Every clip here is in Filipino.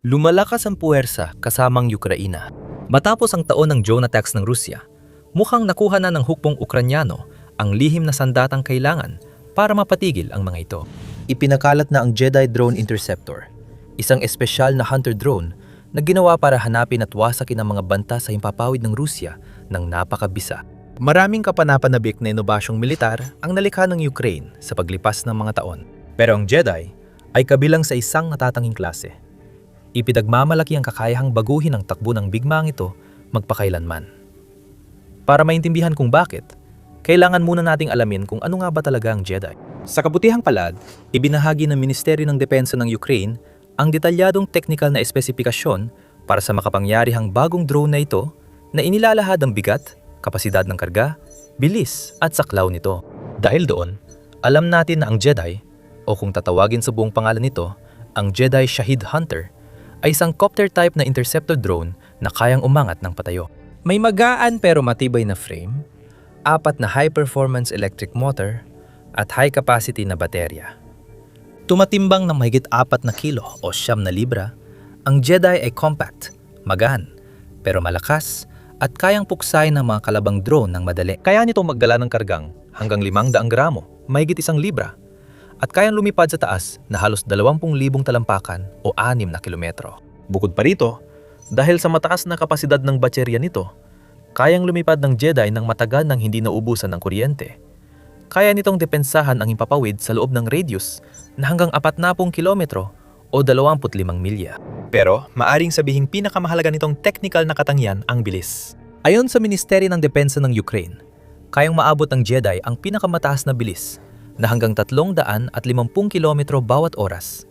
Lumalakas ang puwersa kasamang Ukraina. Matapos ang taon ng drone attacks ng Rusya, mukhang nakuha na ng hukbong Ukranyano ang lihim na sandatang kailangan para mapatigil ang mga ito. Ipinakalat na ang Jedi Drone Interceptor, isang espesyal na hunter drone na ginawa para hanapin at wasakin ang mga banta sa himpapawid ng Rusya ng napakabisa. Maraming kapanapanabik na inobasyong militar ang nalikha ng Ukraine sa paglipas ng mga taon. Pero ang Jedi ay kabilang sa isang natatanging klase. Ipinagmamalaki ang kakayahang baguhin ang takbo ng bigmaang ito magpakailanman. Para maintindihan kung bakit, kailangan muna nating alamin kung ano nga ba talaga ang Jedi. Sa kabutihang palad, ibinahagi ng Ministeryo ng Depensa ng Ukraine ang detalyadong technical na espesipikasyon para sa makapangyarihang bagong drone na ito na inilalahad ang bigat, kapasidad ng karga, bilis at saklaw nito. Dahil doon, alam natin na ang Jedi, o kung tatawagin sa buong pangalan nito, ang Jedi Shahed Hunter, ay isang copter type na interceptor drone na kayang umangat ng patayo. May magaan pero matibay na frame, 4 na high-performance electric motor, at high-capacity na baterya. Tumatimbang ng mahigit 4 na kilo o 9 na libra, ang Jedi ay compact, magaan, pero malakas at kayang puksain ng mga kalabang drone ng madali. Kaya nito magdala ng kargang hanggang 500 gramo, mahigit 1 libra, at kayang lumipad sa taas na halos 20,000 talampakan o 6 na kilometro. Bukod pa rito, dahil sa mataas na kapasidad ng baterya nito, kayang lumipad ng Jedi ng matagal nang hindi nauubusan ng kuryente. Kaya nitong depensahan ang himpapawid sa loob ng radius na hanggang 40 kilometro o 25 milya. Pero maaring sabihing pinakamahalaga nitong technical na katangian ang bilis. Ayon sa Ministeryo ng Depensa ng Ukraine, kayang maabot ng Jedi ang pinakamataas na bilis na hanggang 350 kilometro bawat oras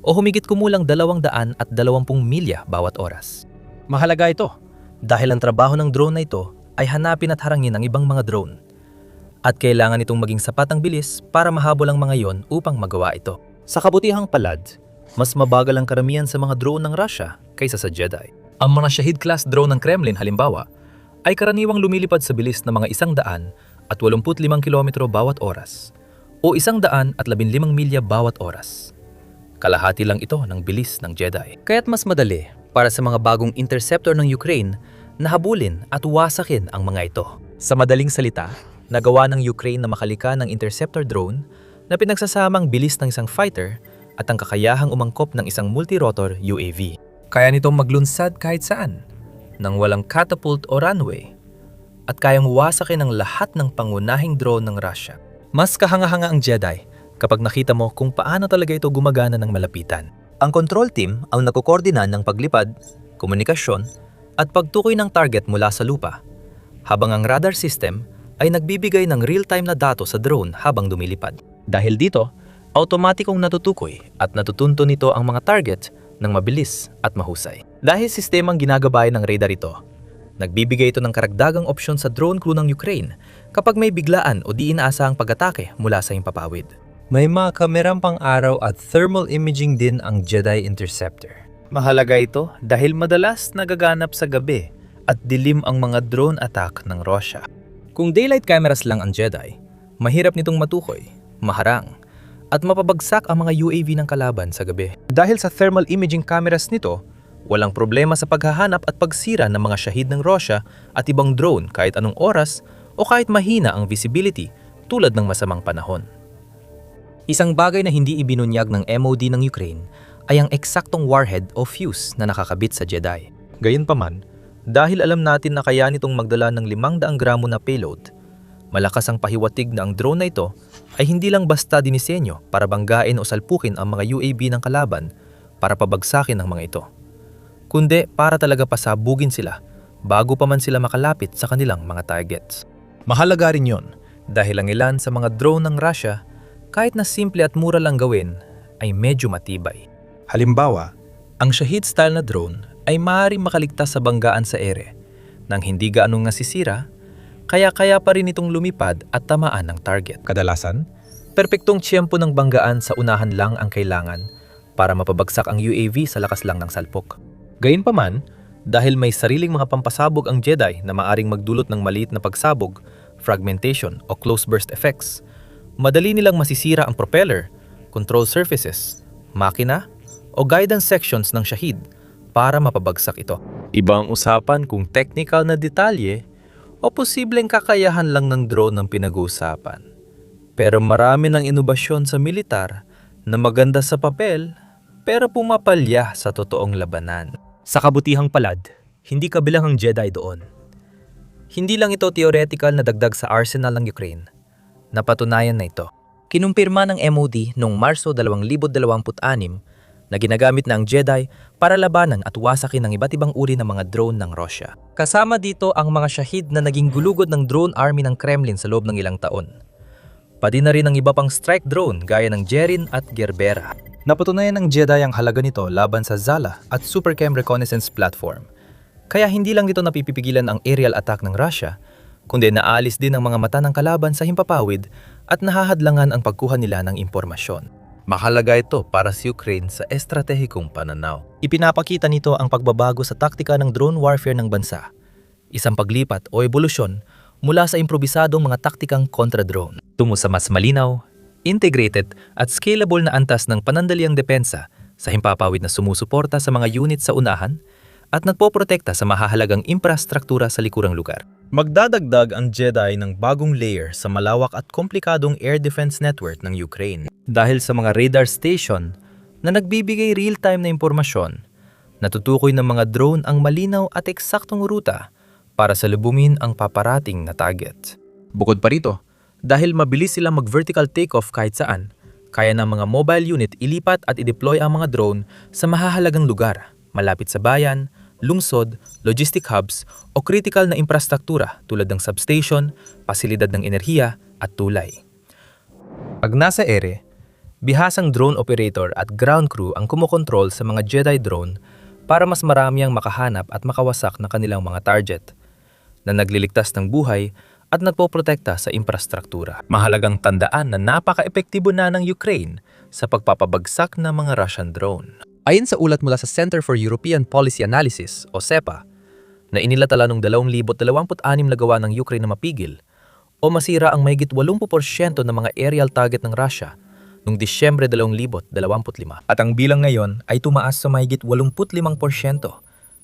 o humigit kumulang 220 milya bawat oras. Mahalaga ito dahil ang trabaho ng drone na ito ay hanapin at harangin ang ibang mga drone at kailangan itong maging sapat ang bilis para mahabol ang mga yon upang magawa ito. Sa kabutihang palad, mas mabagal ang karamihan sa mga drone ng Russia kaysa sa Jedi. Ang mga Shahed-class drone ng Kremlin halimbawa ay karaniwang lumilipad sa bilis ng mga 185 kilometro bawat oras o 115 milya bawat oras. Kalahati lang ito ng bilis ng Jedi. Kaya't mas madali para sa mga bagong interceptor ng Ukraine na habulin at wasakin ang mga ito. Sa madaling salita, nagawa ng Ukraine na makalika ng interceptor drone na pinagsasamang bilis ng isang fighter at ang kakayahang umangkop ng isang multirotor UAV. Kaya nitong maglunsad kahit saan, nang walang catapult o runway, at kayang wasakin ang lahat ng pangunahing drone ng Russia. Mas kahanga-hanga ang Jedi kapag nakita mo kung paano talaga ito gumagana ng malapitan. Ang control team ang nakokoordina ng paglipad, komunikasyon, at pagtukoy ng target mula sa lupa, habang ang radar system ay nagbibigay ng real-time na datos sa drone habang dumilipad. Dahil dito, automatikong natutukoy at natutunto nito ang mga target ng mabilis at mahusay. Dahil sistemang ginagabay ng radar ito, nagbibigay ito ng karagdagang opsyon sa drone crew ng Ukraine kapag may biglaan o di inaasahang pag-atake mula sa himpapawid. May mga kamerang pang-araw at thermal imaging din ang Jedi Interceptor. Mahalaga ito dahil madalas nagaganap sa gabi at dilim ang mga drone attack ng Russia. Kung daylight cameras lang ang Jedi, mahirap nitong matukoy, maharang, at mapabagsak ang mga UAV ng kalaban sa gabi. Dahil sa thermal imaging cameras nito, walang problema sa paghahanap at pagsira ng mga Shahed ng Russia at ibang drone kahit anong oras o kahit mahina ang visibility tulad ng masamang panahon. Isang bagay na hindi ibinunyag ng MOD ng Ukraine ay ang eksaktong warhead o fuse na nakakabit sa Jedi. Gayunpaman, dahil alam natin na kaya nitong magdala ng 500 gramo na payload, malakas ang pahiwatig na ang drone na ito ay hindi lang basta dinisenyo para banggain o salpukin ang mga UAV ng kalaban para pabagsakin ang mga ito, kundi para talaga pasabugin sila bago pa man sila makalapit sa kanilang mga targets. Mahalaga rin yon dahil ang ilan sa mga drone ng Russia, kahit na simple at mura lang gawin, ay medyo matibay. Halimbawa, ang Shahed style na drone ay maaaring makaligtas sa banggaan sa ere nang hindi gaanong nasisira, kaya pa rin itong lumipad at tamaan ng target. Kadalasan, perpektong tiyempo ng banggaan sa unahan lang ang kailangan para mapabagsak ang UAV sa lakas lang ng salpok. Gayunpaman, dahil may sariling mga pampasabog ang Jedi na maaring magdulot ng maliit na pagsabog, fragmentation o close burst effects, madali nilang masisira ang propeller, control surfaces, makina o guidance sections ng Shahed para mapabagsak ito. Ibang usapan kung technical na detalye o posibleng kakayahan lang ng drone ang pinag-uusapan. Pero marami ng inobasyon sa militar na maganda sa papel pero pumapalya sa totoong labanan. Sa kabutihang palad, hindi kabilang ang Jedi doon. Hindi lang ito theoretical na dagdag sa arsenal ng Ukraine. Napatunayan na ito. Kinumpirma ng MOD noong Marso 2026 na ginagamit na ang Jedi para labanan at wasakin ang iba't ibang uri ng mga drone ng Russia. Kasama dito ang mga Shahid na naging gulugod ng drone army ng Kremlin sa loob ng ilang taon. Pati na rin ang iba pang strike drone gaya ng Gerin at Gerbera. Napatunayan ng Jedi ang halaga nito laban sa Zala at Supercam Reconnaissance Platform. Kaya hindi lang dito napipigilan ang aerial attack ng Russia, kundi naalis din ang mga mata ng kalaban sa himpapawid at nahahadlangan ang pagkuha nila ng impormasyon. Mahalaga ito para sa Ukraine sa estratehikong pananaw. Ipinapakita nito ang pagbabago sa taktika ng drone warfare ng bansa. Isang paglipat o ebolusyon mula sa improbisadong mga taktikang kontra-drone tungo sa mas malinaw, integrated at scalable na antas ng panandaliang depensa sa himpapawid na sumusuporta sa mga unit sa unahan at nagpoprotekta sa mahahalagang infrastruktura sa likurang lugar. Magdadagdag ang Jedi ng bagong layer sa malawak at komplikadong air defense network ng Ukraine. Dahil sa mga radar station na nagbibigay real-time na impormasyon, natutukoy ng mga drone ang malinaw at eksaktong ruta para salubungin ang paparating na target. Bukod pa rito, dahil mabilis silang mag-vertical takeoff kahit saan, kaya ng mga mobile unit ilipat at i-deploy ang mga drone sa mahahalagang lugar, malapit sa bayan, lungsod, logistic hubs o critical na infrastruktura tulad ng substation, pasilidad ng enerhiya at tulay. Pag nasa ere, bihasang drone operator at ground crew ang kumokontrol sa mga Jedi drone para mas marami ang makahanap at makawasak ng kanilang mga target na nagliligtas ng buhay at nagpoprotekta sa infrastruktura. Mahalagang tandaan na napaka-epektibo na ng Ukraine sa pagpapabagsak ng mga Russian drone. Ayon sa ulat mula sa Center for European Policy Analysis o CEPA na inilatala noong 2026 na gawa ng Ukraine na mapigil o masira ang mahigit 80% ng mga aerial target ng Russia noong Disyembre 2025 at ang bilang ngayon ay tumaas sa mahigit 85%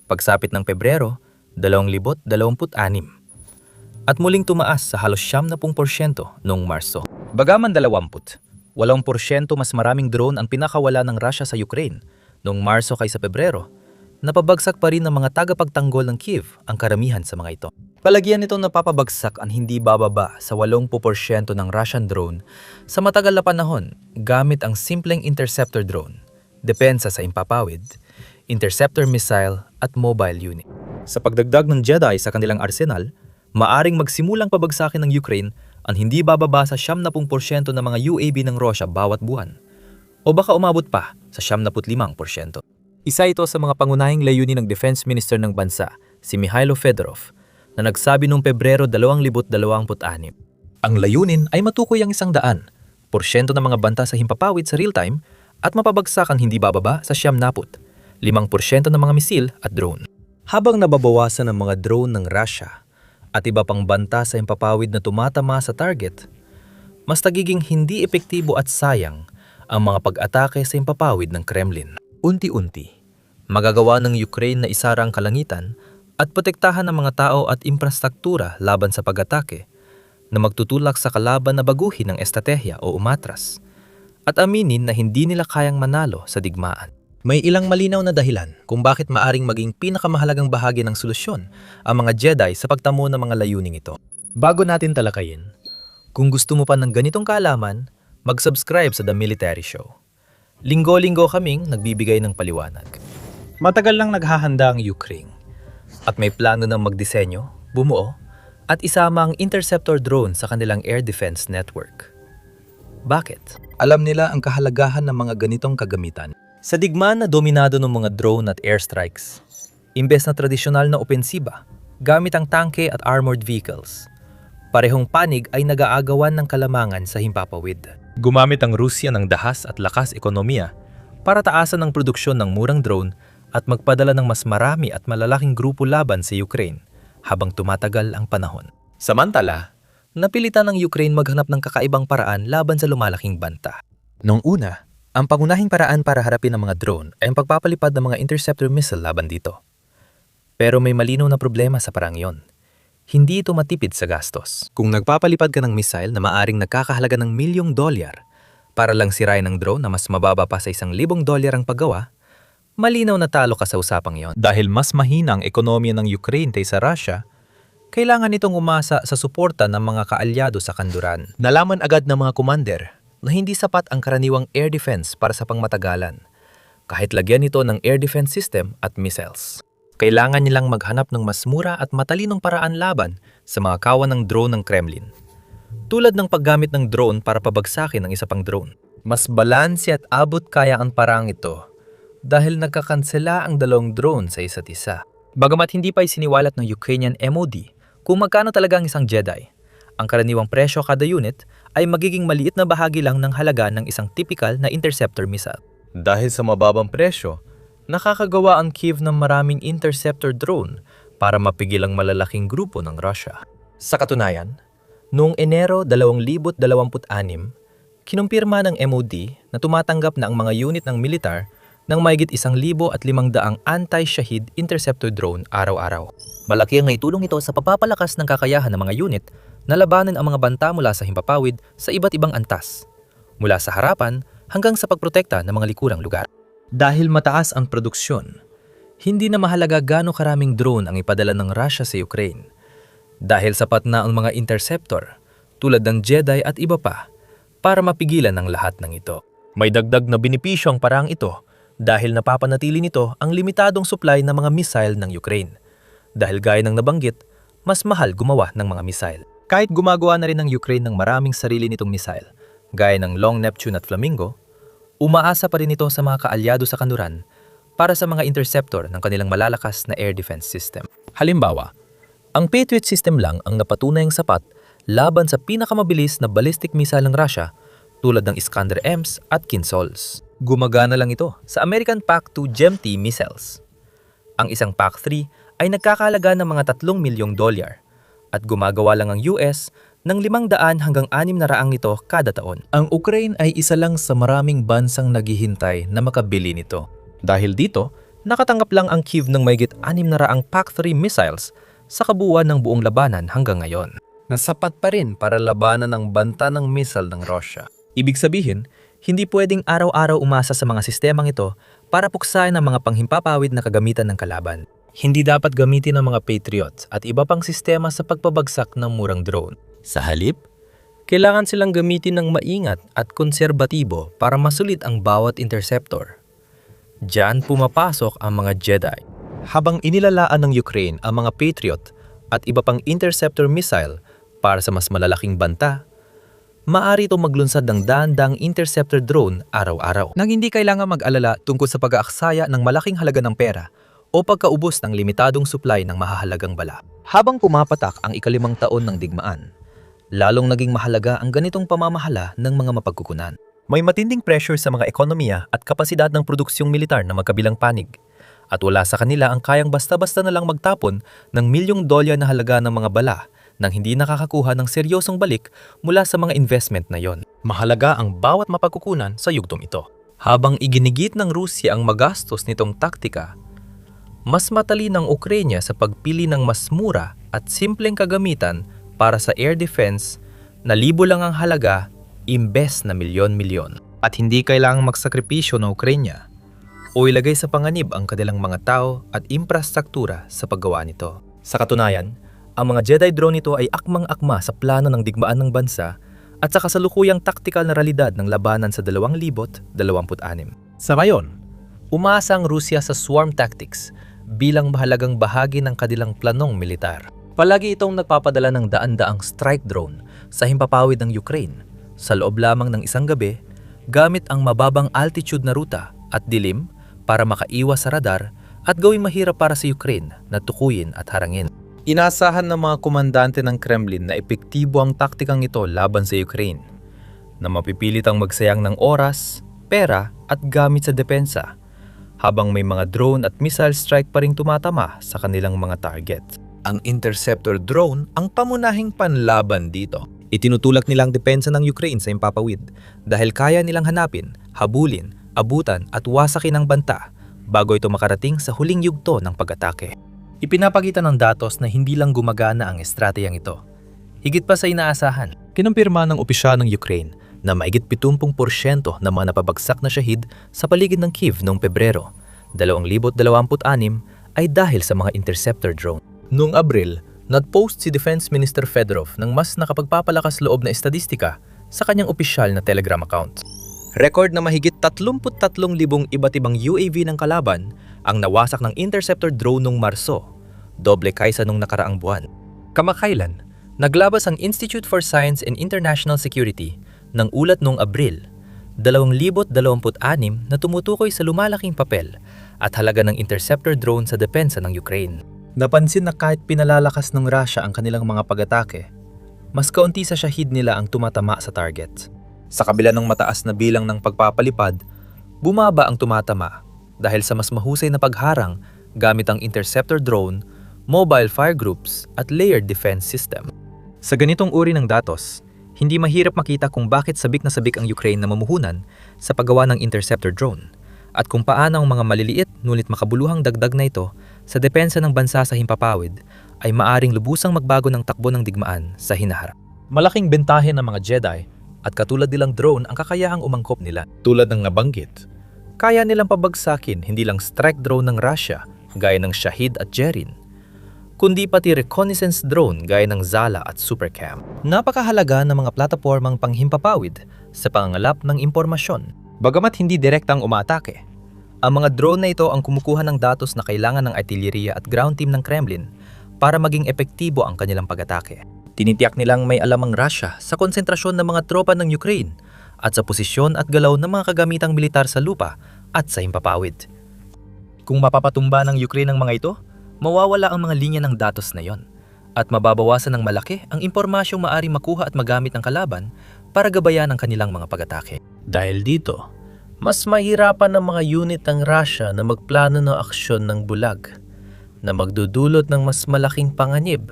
pagsapit ng Pebrero 2026 at muling tumaas sa halos 70% noong Marso. Bagaman 8% mas maraming drone ang pinakawala ng Russia sa Ukraine noong Marso kaysa Pebrero, napabagsak pa rin ng mga tagapagtanggol ng Kiev ang karamihan sa mga ito. Palagyan nitong napapabagsak ang hindi bababa sa 80% ng Russian drone sa matagal na panahon gamit ang simpleng interceptor drone, depensa sa impapawid, interceptor missile at mobile unit. Sa pagdagdag ng Jedi sa kanilang arsenal, maaring magsimulang pabagsakin ng Ukraine ang hindi bababa sa 70% ng mga UAV ng Russia bawat buwan. O baka umabot pa sa 75%. Isa ito sa mga pangunahing layunin ng Defense Minister ng bansa, si Mikhailo Fedorov, na nagsabi noong Pebrero 2026. Ang layunin ay matukoy ang 100% ng mga banta sa himpapawid sa real-time at mapabagsak ang hindi bababa sa 70%, 5% ng mga misil at drone. Habang nababawasan ang mga drone ng Russia at iba pang banta sa himpapawid na tumatama sa target, mas nagiging hindi epektibo at sayang ang mga pag-atake sa himpapawid ng Kremlin. Unti-unti, magagawa ng Ukraine na isara ang kalangitan at protektahan ang mga tao at infrastruktura laban sa pag-atake na magtutulak sa kalaban na baguhin ang estratehiya o umatras at aminin na hindi nila kayang manalo sa digmaan. May ilang malinaw na dahilan kung bakit maaring maging pinakamahalagang bahagi ng solusyon ang mga Jedi sa pagtamo ng mga layuning ito. Bago natin talakayin, kung gusto mo pa ng ganitong kaalaman, mag-subscribe sa The Military Show. Linggo-linggo kaming nagbibigay ng paliwanag. Matagal lang naghahanda ang Ukraine at may plano ng magdisenyo, bumuo, at isama ang interceptor drone sa kanilang air defense network. Bakit? Alam nila ang kahalagahan ng mga ganitong kagamitan. Sa digmaan na dominado ng mga drone at airstrikes, imbes na tradisyonal na opensiba, gamit ang tangke at armored vehicles, parehong panig ay nag-aagawan ng kalamangan sa himpapawid. Gumamit ang Rusya ng dahas at lakas ekonomiya para taasan ang produksyon ng murang drone at magpadala ng mas marami at malalaking grupo laban sa Ukraine habang tumatagal ang panahon. Samantala, napilitan ng Ukraine maghanap ng kakaibang paraan laban sa lumalaking banta. Noong una, Ang pangunahing paraan para harapin ang mga drone ay ang pagpapalipad ng mga interceptor missile laban dito. Pero may malinaw na problema sa parang iyon. Hindi ito matipid sa gastos. Kung nagpapalipad ka ng missile na maaring nagkakahalaga ng $1,000,000 para lang sirain ng drone na mas mababa pa sa $1,000 ang paggawa, malinaw na talo ka sa usapang iyon. Dahil mas mahina ang ekonomiya ng Ukraine kaysa Russia, kailangan itong umasa sa suporta ng mga kaalyado sa kanluran. Nalaman agad ng mga commander na hindi sapat ang karaniwang air defense para sa pangmatagalan, kahit lagyan ito ng air defense system at missiles. Kailangan nilang maghanap ng mas mura at matalinong paraan laban sa mga kawan ng drone ng Kremlin. Tulad ng paggamit ng drone para pabagsakin ang isa pang drone. Mas balanse at abot kaya ang parang ito dahil nagkakansela ang dalawang drone sa isa't isa. Bagamat hindi pa isiniwalat ng Ukrainian MOD kung magkano talaga ang isang Jedi, ang karaniwang presyo kada unit ay magiging maliit na bahagi lang ng halaga ng isang typical na interceptor missile. Dahil sa mababang presyo, nakakagawa ang Kyiv ng maraming interceptor drone para mapigil ang malalaking grupo ng Russia. Sa katunayan, noong Enero 2026, kinumpirma ng MOD na tumatanggap na ang mga unit ng militar ng mahigit 1,500 anti-Shahid interceptor drone araw-araw. Malaki ang naitulong ito sa pagpapalakas ng kakayahan ng mga unit na labanan ang mga banta mula sa himpapawid sa iba't ibang antas, mula sa harapan hanggang sa pagprotekta ng mga likurang lugar. Dahil mataas ang produksyon, hindi na mahalaga gaano karaming drone ang ipadala ng Russia sa Ukraine. Dahil sapat na ang mga interceptor, tulad ng Jedi at iba pa, para mapigilan ang lahat ng ito. May dagdag na benepisyo ang paraang ito dahil napapanatili nito ang limitadong supply ng mga missile ng Ukraine. Dahil gaya ng nabanggit, mas mahal gumawa ng mga missile. Kahit gumagawa na rin ng Ukraine ng maraming sarili nitong missile, gaya ng Long Neptune at Flamingo, umaasa pa rin ito sa mga kaalyado sa kanluran para sa mga interceptor ng kanilang malalakas na air defense system. Halimbawa, ang Patriot system lang ang napatunayang sapat laban sa pinakamabilis na ballistic missile ng Russia tulad ng Iskander-Ms at Kinzhals. Gumagana lang ito sa American PAC-2 GEM-T missiles. Ang isang PAC-3 ay nagkakahalaga ng mga $3,000,000 at gumagawa lang ang US ng 500 hanggang 600 nito kada taon. Ang Ukraine ay isa lang sa maraming bansang naghihintay na makabili nito. Dahil dito, nakatanggap lang ang Kyiv ng mahigit 600 PAC-3 missiles sa kabuuan ng buong labanan hanggang ngayon. Nasapat pa rin para labanan ang banta ng missile ng Russia. Ibig sabihin, hindi pwedeng araw-araw umasa sa mga sistemang ito para puksain ang mga panghimpapawid na kagamitan ng kalaban. Hindi dapat gamitin ng mga Patriots at iba pang sistema sa pagpabagsak ng murang drone. Sa halip, kailangan silang gamitin ng maingat at konserbatibo para masulit ang bawat interceptor. Diyan pumapasok ang mga Jedi. Habang inilalaan ng Ukraine ang mga Patriot at iba pang interceptor missile para sa mas malalaking banta, maaari itong maglunsad ng daan-daang interceptor drone araw-araw. Nang hindi kailangan mag-alala tungkol sa pag-aaksaya ng malaking halaga ng pera o pagkaubos ng limitadong supply ng mahahalagang bala. Habang pumapatak ang ika-5 taon ng digmaan, lalong naging mahalaga ang ganitong pamamahala ng mga mapagkukunan. May matinding pressure sa mga ekonomiya at kapasidad ng produksyong militar na magkabilang panig. At wala sa kanila ang kayang basta-basta na lang magtapon ng $1,000,000 na halaga ng mga bala nang hindi nakakakuha ng seryosong balik mula sa mga investment na yon. Mahalaga ang bawat mapagkukunan sa yugtong ito. Habang iginigit ng Rusya ang magastos nitong taktika, mas matalin ang Ukraine sa pagpili ng mas mura at simpleng kagamitan para sa air defense na libo lang ang halaga imbes na milyon-milyon. At hindi kailangang magsakripisyo ng Ukraine o ilagay sa panganib ang kanilang mga tao at infrastruktura sa paggawa nito. Sa katunayan, ang mga Jedi drone nito ay akmang-akma sa plano ng digmaan ng bansa at sa kasalukuyang taktikal na realidad ng labanan sa 2026. Sa ngayon, umaasa ang Rusya sa swarm tactics bilang mahalagang bahagi ng kanilang planong militar. Palagi itong nagpapadala ng daan-daang strike drone sa himpapawid ng Ukraine sa loob lamang ng isang gabi gamit ang mababang altitude na ruta at dilim para makaiwas sa radar at gawing mahirap para sa Ukraine na tukuyin at harangin. Inasahan ng mga komandante ng Kremlin na epektibo ang taktikang ito laban sa Ukraine, na mapipilit ang magsayang ng oras, pera at gamit sa depensa, habang may mga drone at missile strike pa ring tumatama sa kanilang mga target. Ang interceptor drone ang pamunahing panlaban dito. Itinutulak nila ang depensa ng Ukraine sa himpapawid dahil kaya nilang hanapin, habulin, abutan at wasakin ang banta bago ito makarating sa huling yugto ng pag-atake. Ipinapakita ng datos na hindi lang gumagana ang estratehiyang ito. Higit pa sa inaasahan, kinumpirma ng opisyal ng Ukraine na maigit 70% ng mga napabagsak na syahid sa paligid ng Kyiv noong Pebrero 2026 ay dahil sa mga interceptor drone. Noong Abril, nag-post si Defense Minister Fedorov ng mas nakapagpapalakas loob na estadistika sa kanyang opisyal na Telegram account. Record na mahigit 33,000 iba't ibang UAV ng kalaban ang nawasak ng interceptor drone noong Marso, doble kaysa nung nakaraang buwan. Kamakailan, naglabas ang Institute for Science and International Security ng ulat noong Abril 2026 na tumutukoy sa lumalaking papel at halaga ng interceptor drone sa depensa ng Ukraine. Napansin na kahit pinalalakas ng Russia ang kanilang mga pag-atake, mas kaunti sa syahid nila ang tumatama sa target. Sa kabila ng mataas na bilang ng pagpapalipad, bumaba ang tumatama dahil sa mas mahusay na pagharang gamit ang interceptor drone, mobile fire groups at layered defense system. Sa ganitong uri ng datos, hindi mahirap makita kung bakit sabik na sabik ang Ukraine na mamuhunan sa paggawa ng interceptor drone at kung paano ang mga maliliit ngunit makabuluhang dagdag na ito sa depensa ng bansa sa himpapawid ay maaring lubusang magbago ng takbo ng digmaan sa hinaharap. Malaking bentahe ng mga Jedi at katulad nilang drone ang kakayahang umangkop nila. Tulad ng nabanggit, kaya nilang pabagsakin hindi lang strike drone ng Russia gaya ng Shahid at Jerin, kundi pati reconnaissance drone gaya ng Zala at Supercam. Napakahalaga ng mga platapormang panghimpapawid sa pangangalap ng impormasyon. Bagamat hindi direktang umaatake, ang mga drone na ito ang kumukuha ng datos na kailangan ng artilleriya at ground team ng Kremlin para maging epektibo ang kanilang pag-atake. Tinitiyak nilang may alam ang Russia sa konsentrasyon ng mga tropa ng Ukraine at sa posisyon at galaw ng mga kagamitang militar sa lupa at sa himpapawid. Kung mapapatumba ng Ukraine ang mga ito, mawawala ang mga linya ng datos na yon at mababawasan ng malaki ang impormasyong maaring makuha at magamit ng kalaban para gabayan ang kanilang mga pag-atake. Dahil dito, mas mahirapan ng mga unit ng Russia na magplano ng aksyon ng bulag na magdudulot ng mas malaking panganib,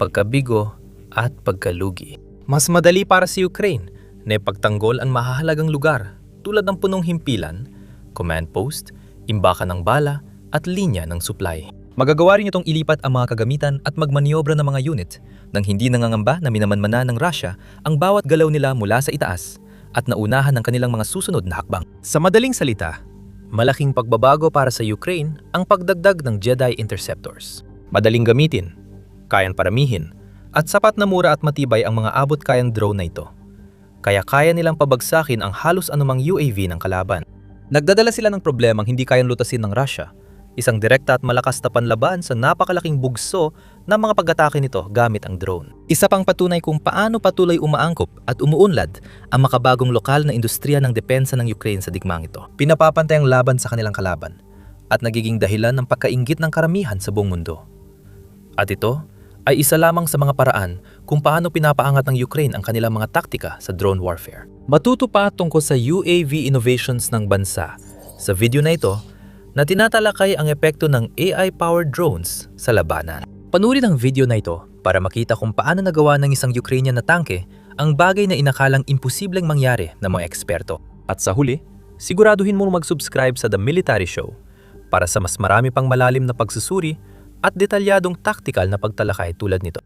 pagkabigo at pagkalugi. Mas madali para sa Ukraine na ipagtanggol ang mahahalagang lugar tulad ng punong himpilan, command post, imbakan ng bala at linya ng supply. Magagawa rin itong ilipat ang mga kagamitan at magmaniobra ng mga unit nang hindi nangangamba na minamanmana ng Russia ang bawat galaw nila mula sa itaas at naunahan ng kanilang mga susunod na hakbang. Sa madaling salita, malaking pagbabago para sa Ukraine ang pagdagdag ng Jedi interceptors. Madaling gamitin, kayang paramihin, at sapat na mura at matibay ang mga abot-kayang drone na ito. Kaya kaya nilang pabagsakin ang halos anumang UAV ng kalaban. Nagdadala sila ng problemang hindi kayang lutasin ng Russia, isang direkta at malakas na panlaban sa napakalaking bugso ng mga pag-atake nito gamit ang drone. Isa pang patunay kung paano patuloy umaangkop at umuunlad ang makabagong lokal na industriya ng depensa ng Ukraine sa digmang ito. Pinapapantay ang laban sa kanilang kalaban at nagiging dahilan ng pagkainggit ng karamihan sa buong mundo. At ito ay isa lamang sa mga paraan kung paano pinapaangat ng Ukraine ang kanilang mga taktika sa drone warfare. Matuto pa tungkol sa UAV innovations ng bansa sa video na ito na tinatalakay ang epekto ng AI-powered drones sa labanan. Panurin ang video na ito para makita kung paano nagawa ng isang Ukrainian na tangke ang bagay na inakalang imposibleng mangyari ng mga eksperto. At sa huli, siguraduhin mong mag-subscribe sa The Military Show para sa mas marami pang malalim na pagsusuri at detalyadong taktikal na pagtalakay tulad nito.